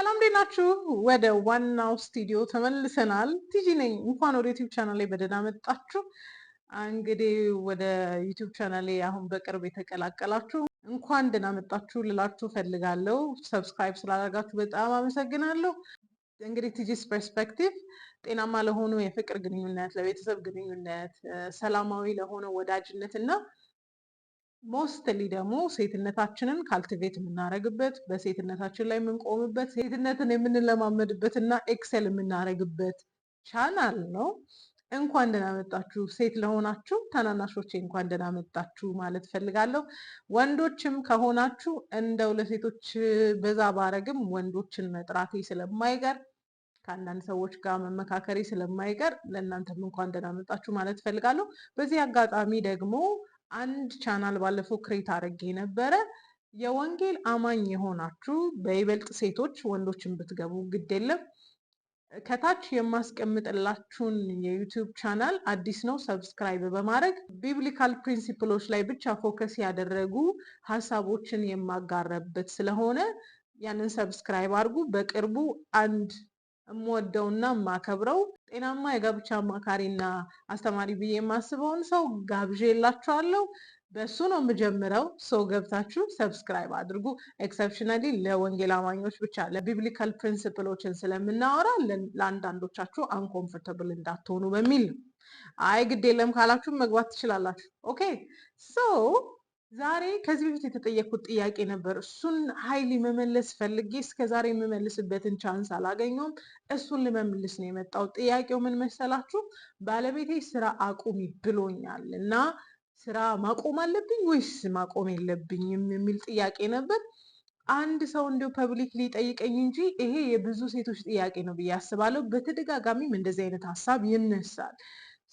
ሰላም እንዴት ናችሁ? ወደ ዋናው ስቱዲዮ ተመልሰናል። ቲጂ ነኝ። እንኳን ወደ ዩቲዩብ ቻናሌ በደህና መጣችሁ። እንግዲህ ወደ ዩቲዩብ ቻናሌ አሁን በቅርብ የተቀላቀላችሁ እንኳን ደህና መጣችሁ ልላችሁ ፈልጋለሁ። ሰብስክራይብ ስላደረጋችሁ በጣም አመሰግናለሁ። እንግዲህ ቲጂስ ፐርስፔክቲቭ ጤናማ ለሆኑ የፍቅር ግንኙነት፣ ለቤተሰብ ግንኙነት፣ ሰላማዊ ለሆነ ወዳጅነት እና ሞስትሊ ደግሞ ሴትነታችንን ካልቲቬት የምናደርግበት በሴትነታችን ላይ የምንቆምበት ሴትነትን የምንለማመድበት እና ኤክሰል የምናደርግበት ቻናል ነው። እንኳን ደህና መጣችሁ። ሴት ለሆናችሁ ታናናሾቼ እንኳን ደህና መጣችሁ ማለት ፈልጋለሁ። ወንዶችም ከሆናችሁ እንደው ለሴቶች በዛ ባረግም ወንዶችን መጥራቴ ስለማይቀር ከአንዳንድ ሰዎች ጋር መመካከሬ ስለማይቀር ለእናንተም እንኳን ደህና መጣችሁ ማለት ፈልጋለሁ። በዚህ አጋጣሚ ደግሞ አንድ ቻናል ባለፈው ክሬት አድርጌ ነበረ። የወንጌል አማኝ የሆናችሁ በይበልጥ ሴቶች ወንዶችን ብትገቡ ግድ የለም። ከታች የማስቀምጥላችሁን የዩቲዩብ ቻናል አዲስ ነው፣ ሰብስክራይብ በማድረግ ቢብሊካል ፕሪንሲፕሎች ላይ ብቻ ፎከስ ያደረጉ ሀሳቦችን የማጋረበት ስለሆነ ያንን ሰብስክራይብ አድርጉ። በቅርቡ አንድ የምወደውና የማከብረው ጤናማ የጋብቻ አማካሪና አስተማሪ ብዬ የማስበውን ሰው ጋብዤላችኋለሁ። በሱ ነው የምጀምረው። ሰው ገብታችሁ ሰብስክራይብ አድርጉ። ኤክሰፕሽናሊ ለወንጌል አማኞች ብቻ ለቢብሊካል ፕሪንሲፕሎችን ስለምናወራ ለአንዳንዶቻችሁ አንኮምፎርተብል እንዳትሆኑ በሚል ነው። አይ ግድ የለም ካላችሁ መግባት ትችላላችሁ። ኦኬ ሶ ዛሬ ከዚህ በፊት የተጠየኩት ጥያቄ ነበር። እሱን ሀይሊ መመለስ ፈልጌ እስከዛሬ የምመልስበትን ቻንስ አላገኘውም። እሱን ልመልስ ነው የመጣው። ጥያቄው ምን መሰላችሁ? ባለቤቴ ስራ አቁሚ ብሎኛል እና ስራ ማቆም አለብኝ ወይስ ማቆም የለብኝም የሚል ጥያቄ ነበር። አንድ ሰው እንዲሁ ፐብሊክ ሊጠይቀኝ እንጂ ይሄ የብዙ ሴቶች ጥያቄ ነው ብዬ አስባለሁ። በተደጋጋሚም እንደዚህ አይነት ሀሳብ ይነሳል።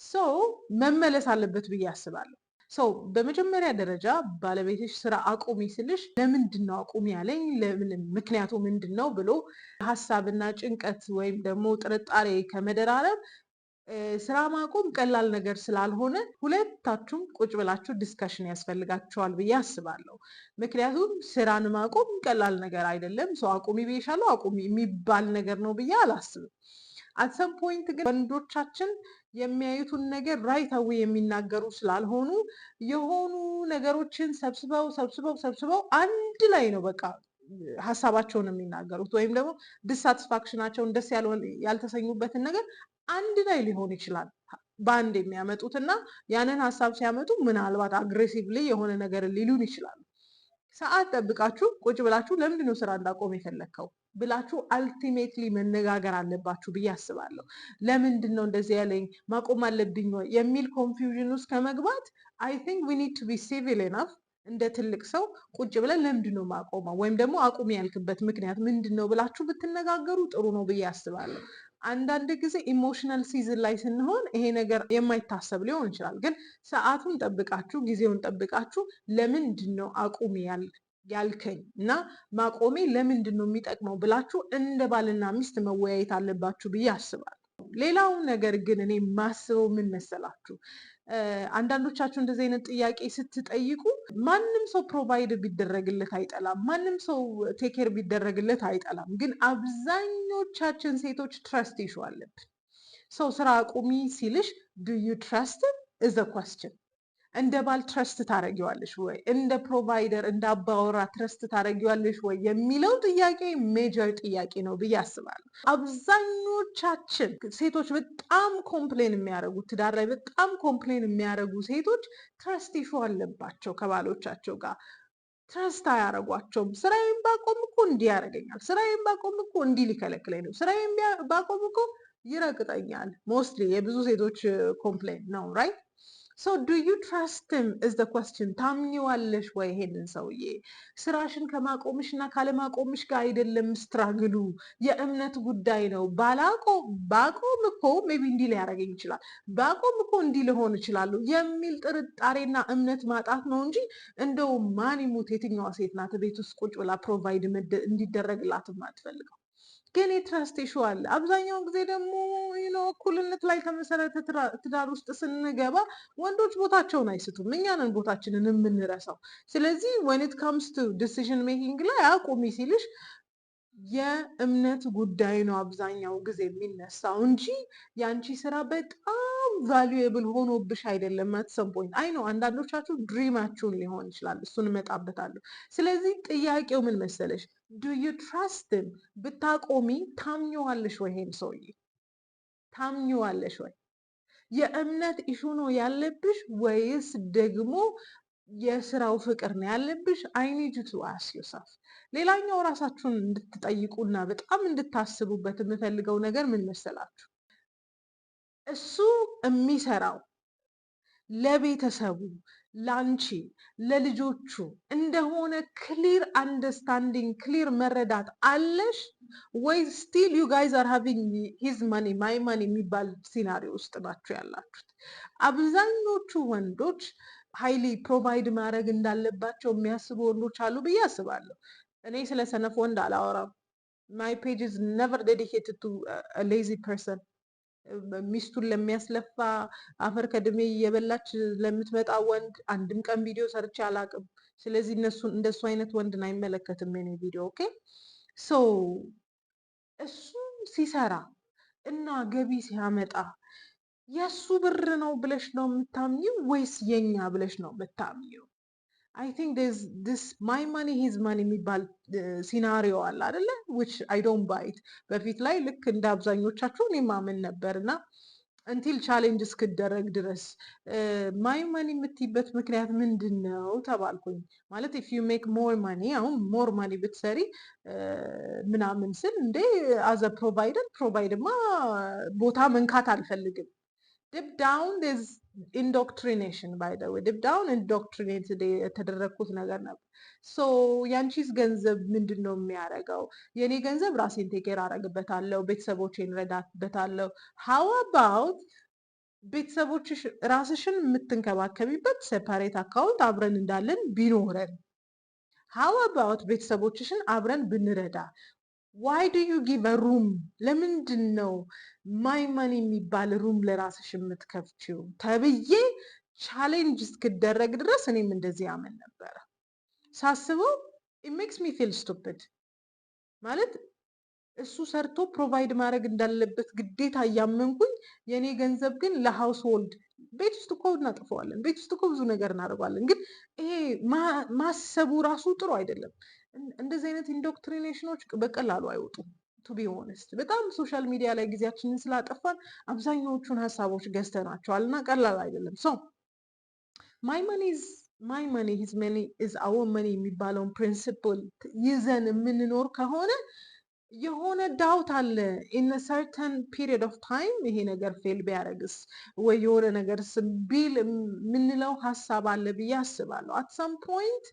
ሰው መመለስ አለበት ብዬ አስባለሁ። ሰው በመጀመሪያ ደረጃ ባለቤትሽ ስራ አቁሚ ስልሽ ለምንድን ነው አቁሚ ያለኝ? ምክንያቱ ምንድን ነው ብሎ ሀሳብና ጭንቀት ወይም ደግሞ ጥርጣሬ ከመደራረብ ስራ ማቆም ቀላል ነገር ስላልሆነ ሁለታችሁም ቁጭ ብላችሁ ዲስከሽን ያስፈልጋችኋል ብዬ አስባለሁ። ምክንያቱም ስራን ማቆም ቀላል ነገር አይደለም። ሰው አቁሚ ብዬሻለሁ አቁሚ የሚባል ነገር ነው ብዬ አላስብም። አትሰም ፖይንት ግን ወንዶቻችን የሚያዩትን ነገር ራይት አዌ የሚናገሩ ስላልሆኑ የሆኑ ነገሮችን ሰብስበው አንድ ላይ ነው በቃ ሀሳባቸውን የሚናገሩት ወይም ደግሞ ዲሳቲስፋክሽናቸውን ደስ ያልተሰኙበትን ነገር አንድ ላይ ሊሆን ይችላል በአንድ የሚያመጡት እና ያንን ሀሳብ ሲያመጡ ምናልባት አግሬሲቭሊ የሆነ ነገር ሊሉን ይችላሉ። ሰዓት ጠብቃችሁ ቁጭ ብላችሁ ለምንድን ነው ስራ እንዳቆም የፈለግከው ብላችሁ አልቲሜትሊ መነጋገር አለባችሁ ብዬ አስባለሁ። ለምንድን ነው እንደዚህ ያለኝ ማቆም አለብኝ ወይ የሚል ኮንፊውዥን ውስጥ ከመግባት አይ ቲንክ ዊ ኒድ ቱ ቢ ሲቪል ኤናፍ እንደ ትልቅ ሰው ቁጭ ብለን ለምንድን ነው ማቆመው ወይም ደግሞ አቁም ያልክበት ምክንያት ምንድን ነው ብላችሁ ብትነጋገሩ ጥሩ ነው ብዬ አስባለሁ። አንዳንድ ጊዜ ኢሞሽናል ሲዝን ላይ ስንሆን ይሄ ነገር የማይታሰብ ሊሆን ይችላል። ግን ሰዓቱን ጠብቃችሁ ጊዜውን ጠብቃችሁ ለምንድን ነው አቁም ያልከኝ እና ማቆሜ ለምንድን ነው የሚጠቅመው ብላችሁ እንደ ባልና ሚስት መወያየት አለባችሁ ብዬ አስባለሁ። ሌላው ነገር ግን እኔ ማስበው ምን መሰላችሁ? አንዳንዶቻችሁ እንደዚህ አይነት ጥያቄ ስትጠይቁ ማንም ሰው ፕሮቫይድ ቢደረግለት አይጠላም፣ ማንም ሰው ቴኬር ቢደረግለት አይጠላም። ግን አብዛኞቻችን ሴቶች ትረስት ኢሹ አለብን። ሰው ስራ አቁሚ ሲልሽ ዱ ዩ ትረስት ኢዝ አ ኳስችን። እንደ ባል ትረስት ታደርጊዋለሽ ወይ? እንደ ፕሮቫይደር እንደ አባወራ ትረስት ታደርጊዋለሽ ወይ የሚለው ጥያቄ ሜጀር ጥያቄ ነው ብዬ አስባለሁ። አብዛኞቻችን ሴቶች በጣም ኮምፕሌን የሚያደርጉ ትዳር ላይ በጣም ኮምፕሌን የሚያደርጉ ሴቶች ትረስት ኢሹ አለባቸው ከባሎቻቸው ጋር። ትረስት አያደርጓቸውም። ስራዬን ባቆም እኮ እንዲህ ያደርገኛል፣ ስራዬን ባቆም እኮ እንዲህ ሊከለክለኝ ነው፣ ስራዬን ባቆም እኮ ይረግጠኛል። ሞስትሊ የብዙ ሴቶች ኮምፕሌን ነው ራይት። ሶ ዱ ዩ ትረስት ሂም ኢዝ ዘ ኳስችን። ታምኚዋለሽ ወይ ይሄንን ሰውዬ? ስራሽን ከማቆምሽ እና ካለማቆምሽ ጋር አይደለም ስትራግሉ፣ የእምነት ጉዳይ ነው። ባቆም እኮ ሜቢ እንዲህ ሊያደርገኝ ይችላል፣ ባቆም እኮ እንዲህ ሊሆን ይችላሉ የሚል ጥርጣሬና እምነት ማጣት ነው እንጂ እንደው ማን ይሙት የትኛዋ ሴት ናት ቤት ውስጥ ቁጭ ብላ ፕሮቫይድ እንዲደረግላት አትፈልገው? ግን የትረስት ኢሹ አለ። አብዛኛውን ጊዜ ደግሞ እኩልነት ላይ ተመሰረተ ትዳር ውስጥ ስንገባ ወንዶች ቦታቸውን አይስቱም፣ እኛንን ቦታችንን የምንረሳው። ስለዚህ when it comes to decision making ላይ አቁሚ ሲልሽ የእምነት ጉዳይ ነው አብዛኛው ጊዜ የሚነሳው እንጂ ያንቺ ስራ በጣም ቫሉዌብል ሆኖብሽ አይደለም። አት ሰም ፖይንት አይ ነው አንዳንዶቻችሁ ድሪማችሁን ሊሆን ይችላል፣ እሱን እመጣበታለሁ። ስለዚህ ጥያቄው ምን መሰለሽ፣ ዱ ዩ ትራስት ሂም? ብታቆሚ ታምኚዋለሽ ወይ? ይሄን ሰውዬ ታምኚዋለሽ ወይ? የእምነት ኢሹ ነው ያለብሽ ወይስ ደግሞ የስራው ፍቅር ነው ያለብሽ? አይ ኒድ ዩ ቱ አስክ ዮርሰልፍ። ሌላኛው ራሳችሁን እንድትጠይቁና በጣም እንድታስቡበት የምፈልገው ነገር ምን መሰላችሁ? እሱ የሚሰራው ለቤተሰቡ፣ ላንቺ፣ ለልጆቹ እንደሆነ ክሊር አንደርስታንዲንግ ክሊር መረዳት አለሽ ወይ? ስቲል ዩ ጋይዝ አር ሃቪንግ ሂዝ ማኒ ማይ ማኒ የሚባል ሲናሪዮ ውስጥ ናችሁ ያላችሁት። አብዛኞቹ ወንዶች ሃይሊ ፕሮቫይድ ማድረግ እንዳለባቸው የሚያስቡ ወንዶች አሉ ብዬ አስባለሁ። እኔ ስለ ሰነፍ ወንድ አላወራም። ማይ ፔጅ ኢዝ ነቨር ዴዲኬትድ ቱ ሌዚ ፐርሰን። ሚስቱን ለሚያስለፋ አፈር ከድሜ እየበላች ለምትመጣ ወንድ አንድም ቀን ቪዲዮ ሰርቼ አላቅም። ስለዚህ እንደሱ አይነት ወንድን አይመለከትም የኔ ቪዲዮ። ኦኬ ሶ እሱ ሲሰራ እና ገቢ ሲያመጣ የሱ ብር ነው ብለሽ ነው የምታምኚው ወይስ የኛ ብለሽ ነው የምታምኚው? አይ ቲንክ ዲስ ማይ ማኒ ሂዝ ማኒ የሚባል ሲናሪዮ አለ አይደለ? ዊች አይ ዶንት ባይት። በፊት ላይ ልክ እንደ አብዛኞቻችሁ እኔ ማምን ነበር እና እንቲል ቻሌንጅ እስክደረግ ድረስ ማይ ማኒ የምትይበት ምክንያት ምንድን ነው ተባልኩኝ። ማለት ኢፍ ዩ ሜክ ሞር ማኒ፣ አሁን ሞር ማኒ ብትሰሪ ምናምን ስል እንዴ አዘ ፕሮቫይድማ ቦታ መንካት አልፈልግም። ዲፕ ዳውን ዝ ኢንዶክትሪኔሽን ባይ ዘ ዌይ ዲፕ ዳውን ኢንዶክትሪኔት የተደረግኩት ነገር ነበር። ሶ ያንቺስ ገንዘብ ምንድን ነው የሚያደርገው? የኔ ገንዘብ ራሴን ቴኬር አደርግበታለሁ፣ ቤተሰቦቼን ረዳበታለሁ። ሃው አባውት ቤተሰቦችሽ ራስሽን የምትንከባከቢበት ሴፓሬት አካውንት አብረን እንዳለን ቢኖረን? ሃው አባውት ቤተሰቦችሽን አብረን ብንረዳ? ዋይ ዱ ዩ ጊቭ አ ሩም? ለምንድን ነው ማይ ማኒ የሚባል ሩም ለራስሽ የምትከፍቺው ተብዬ ቻሌንጅ እስክደረግ ድረስ እኔም እንደዚህ አመን ነበረ። ሳስበው ኢት ሜክስ ሚ ፊል ስቱፒድ። ማለት እሱ ሰርቶ ፕሮቫይድ ማድረግ እንዳለበት ግዴታ እያመንኩኝ የኔ ገንዘብ ግን ለሃውስ ሆልድ፣ ቤት ውስጥ እኮ እናጥፈዋለን፣ ቤት ውስጥ እኮ ብዙ ነገር እናደርገዋለን። ግን ይሄ ማሰቡ ራሱ ጥሩ አይደለም። እንደዚህ አይነት ኢንዶክትሪኔሽኖች በቀላሉ አይወጡም። ቱ ቢ ሆነስት በጣም ሶሻል ሚዲያ ላይ ጊዜያችንን ስላጠፋን አብዛኛዎቹን ሀሳቦች ገዝተናቸዋል እና ቀላል አይደለም። ሶ ማይ መኒ ሂዝ መኒ ኢዝ አወር መኒ የሚባለውን ፕሪንሲፕል ይዘን የምንኖር ከሆነ የሆነ ዳውት አለ። ኢን ሰርተን ፒሪየድ ኦፍ ታይም ይሄ ነገር ፌል ቢያደርግስ ወይ የሆነ ነገር ቢል የምንለው ሀሳብ አለ ብዬ አስባለሁ። አት ሰም ፖይንት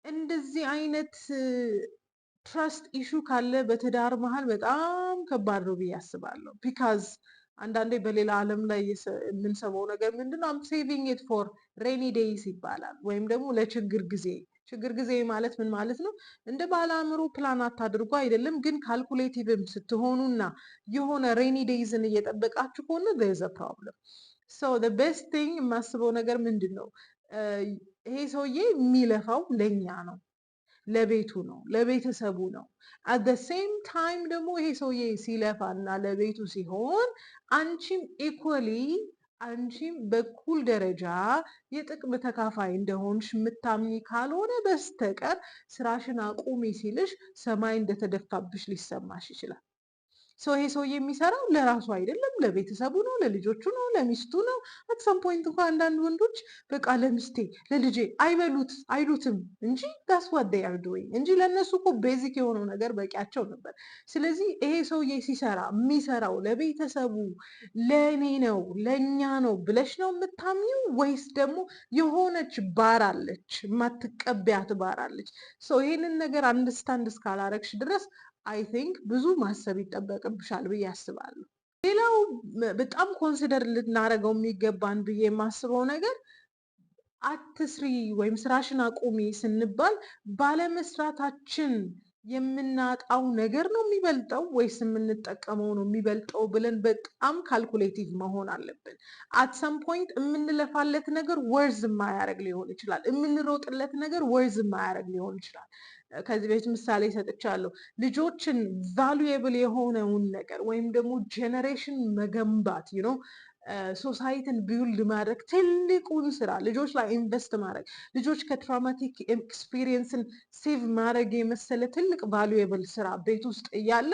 እንደዚህ አይነት ትረስት ኢሹ ካለ በትዳር መሀል በጣም ከባድ ነው ብዬ አስባለሁ። ቢካዝ አንዳንዴ በሌላ ዓለም ላይ የምንሰማው ነገር ምንድነው? አም ሴቪንግ ኢት ፎር ሬኒ ዴይስ ይባላል። ወይም ደግሞ ለችግር ጊዜ። ችግር ጊዜ ማለት ምን ማለት ነው? እንደ ባለ አእምሮ ፕላን አታድርጎ አይደለም፣ ግን ካልኩሌቲቭም ስትሆኑና የሆነ ሬኒ ዴይዝን እየጠበቃችሁ ከሆነ there is a problem. so the best thing የማስበው ነገር ምንድን ነው? ይሄ ሰውዬ የሚለፋው ለኛ ነው፣ ለቤቱ ነው፣ ለቤተሰቡ ነው። አት ዘ ሴም ታይም ደግሞ ይሄ ሰውዬ ሲለፋና ለቤቱ ሲሆን አንቺም ኢኳሊ አንቺም በኩል ደረጃ የጥቅም ተካፋይ እንደሆንሽ የምታምኚ ካልሆነ በስተቀር ስራሽን አቁሚ ሲልሽ ሰማይ እንደተደፋብሽ ሊሰማሽ ይችላል። ሰው ይሄ ሰውዬ የሚሰራው ለራሱ አይደለም፣ ለቤተሰቡ ነው፣ ለልጆቹ ነው፣ ለሚስቱ ነው። አት ሰም ፖይንት እንኳን አንዳንድ ወንዶች በቃ ለሚስቴ ለልጄ አይሉትም እንጂ ዳስ ዋት ዴይ አር ዱዊንግ እንጂ ለእነሱ እኮ ቤዚክ የሆነው ነገር በቂያቸው ነበር። ስለዚህ ይሄ ሰውዬ ሲሰራ የሚሰራው ለቤተሰቡ ለእኔ ነው ለእኛ ነው ብለሽ ነው የምታምኚው ወይስ ደግሞ የሆነች ባር አለች፣ የማትቀበያት ባር አለች? ሰው ይሄንን ነገር አንደርስታንድ እስካላረግሽ ድረስ አይ ቲንክ ብዙ ማሰብ ይጠበቅብሻል ብዬ አስባለሁ። ሌላው በጣም ኮንሲደር ልናደርገው የሚገባን ብዬ የማስበው ነገር አትስሪ ወይም ስራሽን አቁሚ ስንባል ባለመስራታችን የምናጣው ነገር ነው የሚበልጠው ወይስ የምንጠቀመው ነው የሚበልጠው ብለን በጣም ካልኩሌቲቭ መሆን አለብን። አት ሰም ፖይንት የምንለፋለት ነገር ወርዝ የማያደርግ ሊሆን ይችላል። የምንሮጥለት ነገር ወርዝ የማያደርግ ሊሆን ይችላል። ከዚህ በፊት ምሳሌ ሰጥቻለሁ። ልጆችን ቫሉየብል የሆነውን ነገር ወይም ደግሞ ጄኔሬሽን መገንባት ሶሳይቲን ቢውልድ ማድረግ ትልቁን ስራ ልጆች ላይ ኢንቨስት ማድረግ ልጆች ከትራውማቲክ ኤክስፒሪየንስን ሴቭ ማድረግ የመሰለ ትልቅ ቫሉየብል ስራ ቤት ውስጥ እያለ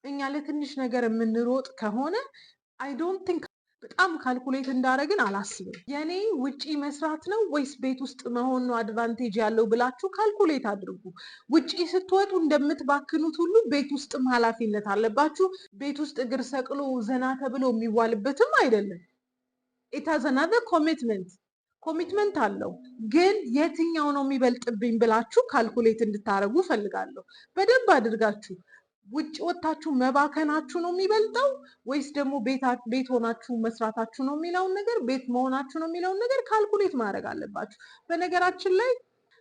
እኛ ለትንሽ ነገር የምንሮጥ ከሆነ አይ ዶንት ቲንክ በጣም ካልኩሌት እንዳደረግን አላስብም። የኔ ውጪ መስራት ነው ወይስ ቤት ውስጥ መሆን ነው አድቫንቴጅ ያለው ብላችሁ ካልኩሌት አድርጉ። ውጪ ስትወጡ እንደምትባክኑት ሁሉ ቤት ውስጥም ኃላፊነት አለባችሁ። ቤት ውስጥ እግር ሰቅሎ ዘና ተብሎ የሚዋልበትም አይደለም። ኢት ሃዝ አናዘር ኮሚትመንት አለው። ግን የትኛው ነው የሚበልጥብኝ ብላችሁ ካልኩሌት እንድታደርጉ ፈልጋለሁ። በደንብ አድርጋችሁ ውጭ ወጥታችሁ መባከናችሁ ነው የሚበልጠው ወይስ ደግሞ ቤት ሆናችሁ መስራታችሁ ነው የሚለውን ነገር ቤት መሆናችሁ ነው የሚለውን ነገር ካልኩሌት ማድረግ አለባችሁ። በነገራችን ላይ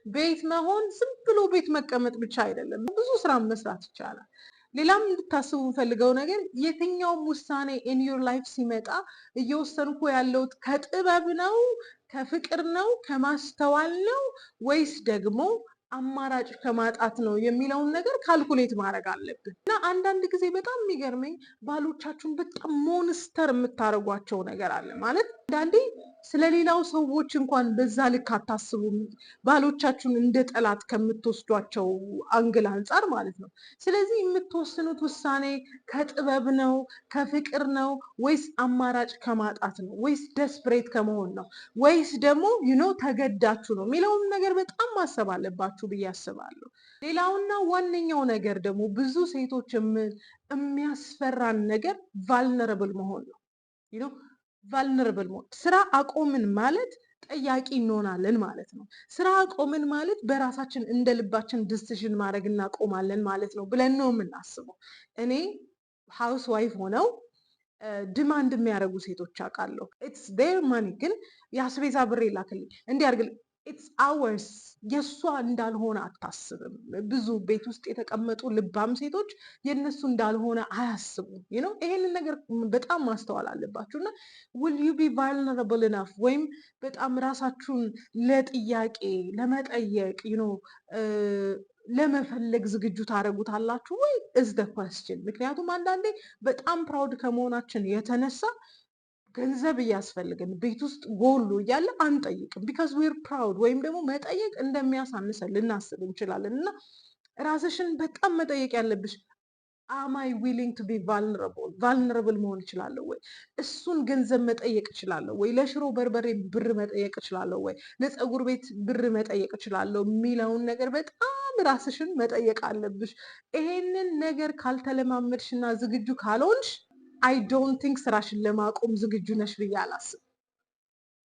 ቤት መሆን ዝም ብሎ ቤት መቀመጥ ብቻ አይደለም፣ ብዙ ስራ መስራት ይቻላል። ሌላም እንድታስቡ የምፈልገው ነገር የትኛውም ውሳኔ ኢን ዩር ላይፍ ሲመጣ እየወሰንኩ ያለሁት ከጥበብ ነው፣ ከፍቅር ነው፣ ከማስተዋል ነው ወይስ ደግሞ አማራጭ ከማጣት ነው የሚለውን ነገር ካልኩሌት ማድረግ አለብን። እና አንዳንድ ጊዜ በጣም የሚገርመኝ ባሎቻችሁን በጣም ሞንስተር የምታደርጓቸው ነገር አለ። ማለት አንዳንዴ ስለሌላው ሰዎች እንኳን በዛ ልክ አታስቡም፣ ባሎቻችሁን እንደ ጠላት ከምትወስዷቸው አንግል አንጻር ማለት ነው። ስለዚህ የምትወስኑት ውሳኔ ከጥበብ ነው፣ ከፍቅር ነው ወይስ አማራጭ ከማጣት ነው ወይስ ደስፕሬት ከመሆን ነው ወይስ ደግሞ ተገዳችሁ ነው የሚለውን ነገር በጣም ማሰብ አለባችሁ ብዬ አስባለሁ። ሌላውና ዋነኛው ነገር ደግሞ ብዙ ሴቶች የሚያስፈራን ነገር ቫልነረብል መሆን ነው። ቫልነረብል መሆን ስራ አቆምን ማለት ጠያቂ እንሆናለን ማለት ነው። ስራ አቆምን ማለት በራሳችን እንደ ልባችን ዲሲዥን ማድረግ እናቆማለን ማለት ነው ብለን ነው የምናስበው። እኔ ሃውስ ዋይፍ ሆነው ዲማንድ የሚያደርጉ ሴቶች አውቃለሁ። ኢትስ ዴር ማኒ፣ ግን የአስቤዛ ብር ላክልኝ እንዲያርግል ኢትስ አወርስ የእሷ እንዳልሆነ አታስብም። ብዙ ቤት ውስጥ የተቀመጡ ልባም ሴቶች የእነሱ እንዳልሆነ አያስቡም። ይሄንን ነገር በጣም ማስተዋል አለባችሁ። እና will you be vulnerable enough ወይም በጣም ራሳችሁን ለጥያቄ ለመጠየቅ ለመፈለግ ዝግጁ ታደርጉታላችሁ ወይ is the question። ምክንያቱም አንዳንዴ በጣም ፕራውድ ከመሆናችን የተነሳ ገንዘብ እያስፈልገን ቤት ውስጥ ጎሉ እያለ አንጠይቅም። ቢካዝ ዌር ፕራውድ ወይም ደግሞ መጠየቅ እንደሚያሳንሰን ልናስብ እንችላለን። እና ራስሽን በጣም መጠየቅ ያለብሽ አማይ ዊሊንግ ቱ ቢ ቫልነረብል መሆን እችላለሁ ወይ? እሱን ገንዘብ መጠየቅ እችላለሁ ወይ? ለሽሮ በርበሬ ብር መጠየቅ እችላለሁ ወይ? ለፀጉር ቤት ብር መጠየቅ እችላለሁ የሚለውን ነገር በጣም ራስሽን መጠየቅ አለብሽ። ይሄንን ነገር ካልተለማመድሽ እና ዝግጁ ካልሆንሽ አይ ዶንት ቲንክ ስራሽን ለማቆም ዝግጁ ነሽ ብዬ አላስብም።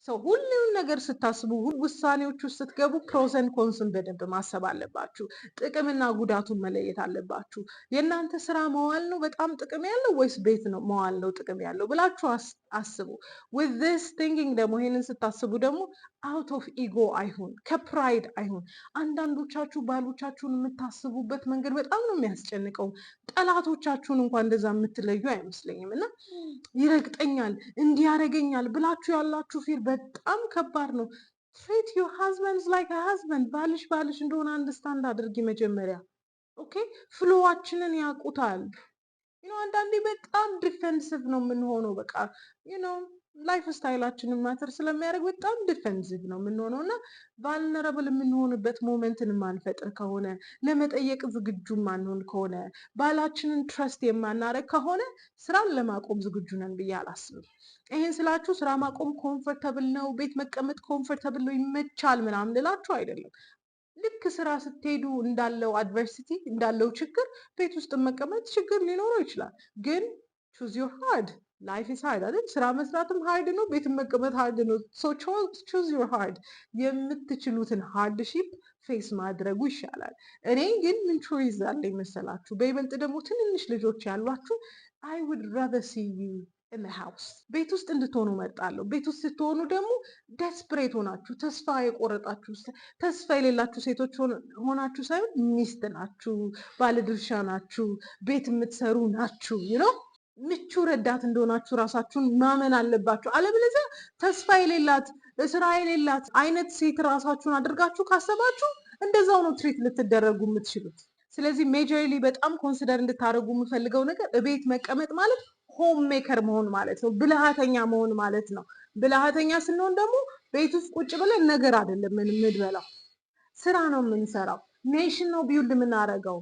ሰው ሁሉን ነገር ስታስቡ ውሳኔዎች ውስጥ ስትገቡ ፕሮሰን ኮንስን በደንብ ማሰብ አለባችሁ። ጥቅምና ጉዳቱን መለየት አለባችሁ። የእናንተ ስራ መዋል ነው በጣም ጥቅም ያለው ወይስ ቤት ነው መዋል ነው ጥቅም ያለው ብላችሁ አስቡ። with this thinking ደግሞ ይሄንን ስታስቡ ደግሞ አውት ኦፍ ኢጎ አይሁን፣ ከፕራይድ አይሁን። አንዳንዶቻችሁ ባሎቻችሁን የምታስቡበት መንገድ በጣም ነው የሚያስጨንቀው። ጠላቶቻችሁን እንኳን እንደዛ የምትለዩ አይመስለኝም። እና ይረግጠኛል እንዲያረገኛል ብላችሁ ያላችሁ ፊር በጣም ከባድ ነው። ትሪት ዩር ሃዝበንድስ ላይክ ሃዝበንድ። ባልሽ እንደሆነ አንደርስታንድ አድርጊ መጀመሪያ። ኦኬ ፍሎዋችንን ያውቁታል። አንዳንዴ በጣም ዲፌንሲቭ ነው የምንሆነው። በቃ ላይፍ ስታይላችንን ማተር ስለሚያደርግ በጣም ዲፌንሲቭ ነው የምንሆነው። እና ቫልነረብል የምንሆንበት ሞመንትን የማንፈጥር ከሆነ ለመጠየቅ ዝግጁ የማንሆን ከሆነ ባላችንን ትረስት የማናደርግ ከሆነ ስራን ለማቆም ዝግጁ ነን ብዬ አላስብም። ይሄን ስላችሁ ስራ ማቆም ኮምፎርተብል ነው፣ ቤት መቀመጥ ኮምፎርተብል ነው፣ ይመቻል ምናምን ልላችሁ አይደለም። ልክ ስራ ስትሄዱ እንዳለው አድቨርሲቲ እንዳለው ችግር ቤት ውስጥ መቀመጥ ችግር ሊኖረው ይችላል። ግን ቹዝ ዮር ሃርድ። ላይፍ ኢዝ ሃርድ አይደል? ስራ መስራትም ሃርድ ነው፣ ቤት መቀመጥ ሃርድ ነው። ሶ ቹዝ ዮር ሃርድ። የምትችሉትን ሃርድሺፕ ፌስ ማድረጉ ይሻላል። እኔ ግን ምን ቾይዝ አለኝ መሰላችሁ? በይበልጥ ደግሞ ትንንሽ ልጆች ያሏችሁ አይ ውድ ራዘር ሲ ዩ in the house ቤት ውስጥ እንድትሆኑ መርጣለሁ። ቤት ውስጥ ስትሆኑ ደግሞ ደስፕሬት ሆናችሁ ተስፋ የቆረጣችሁ ተስፋ የሌላችሁ ሴቶች ሆናችሁ ሳይሆን ሚስት ናችሁ፣ ባለድርሻ ናችሁ፣ ቤት የምትሰሩ ናችሁ። ምቹ ረዳት እንደሆናችሁ ራሳችሁን ማመን አለባችሁ። አለበለዚያ ተስፋ የሌላት ስራ የሌላት አይነት ሴት ራሳችሁን አድርጋችሁ ካሰባችሁ እንደዛው ነው ትሪት ልትደረጉ የምትችሉት። ስለዚህ ሜጀርሊ በጣም ኮንሲደር እንድታደርጉ የምፈልገው ነገር እቤት መቀመጥ ማለት ሆም ሜከር መሆን ማለት ነው። ብልሃተኛ መሆን ማለት ነው። ብልሃተኛ ስንሆን ደግሞ ቤት ውስጥ ቁጭ ብለን ነገር አይደለም የምንበላው፣ ስራ ነው የምንሰራው። ኔሽን ነው ቢውልድ የምናደርገው፣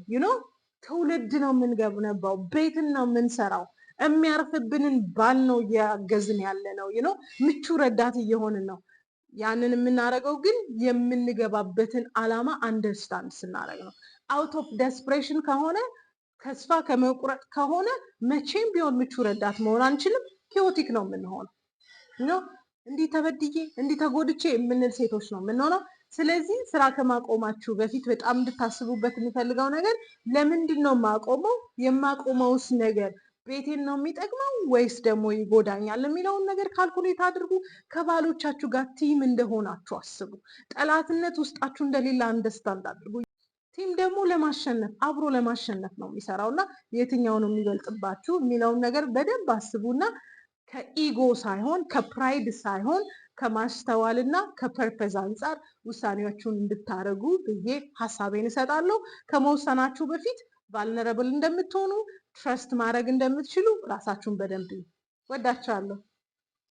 ትውልድ ነው የምንገነባው፣ ቤትን ነው የምንሰራው። የሚያርፍብንን ባል ነው እያገዝን ያለ ነው። ምቹ ረዳት እየሆንን ነው። ያንን የምናደርገው ግን የምንገባበትን አላማ አንደርስታንድ ስናደርግ ነው። አውት ኦፍ ደስፕሬሽን ከሆነ ተስፋ ከመቁረጥ ከሆነ መቼም ቢሆን ምቹ ረዳት መሆን አንችልም። ኪዮቲክ ነው የምንሆነው። እንዲህ ተበድዬ እንዲህ ተጎድቼ የምንል ሴቶች ነው የምንሆነው። ስለዚህ ስራ ከማቆማችሁ በፊት በጣም እንድታስቡበት የሚፈልገው ነገር ለምንድን ነው የማቆመው? የማቆመውስ ነገር ቤቴን ነው የሚጠቅመው ወይስ ደግሞ ይጎዳኛል የሚለውን ነገር ካልኩሌት አድርጉ። ከባሎቻችሁ ጋር ቲም እንደሆናችሁ አስቡ። ጠላትነት ውስጣችሁ እንደሌላ አንደርስታንድ አድርጉ። ቲም ደግሞ ለማሸነፍ አብሮ ለማሸነፍ ነው የሚሰራው እና የትኛው ነው የሚበልጥባችሁ የሚለውን ነገር በደንብ አስቡና ከኢጎ ሳይሆን ከፕራይድ ሳይሆን ከማስተዋልና ከፐርፐዝ አንጻር ውሳኔዎቹን እንድታደርጉ ብዬ ሀሳቤን እሰጣለሁ። ከመወሰናችሁ በፊት ቫልነረብል እንደምትሆኑ ትረስት ማድረግ እንደምትችሉ ራሳችሁን በደንብ ወዳችኋለሁ።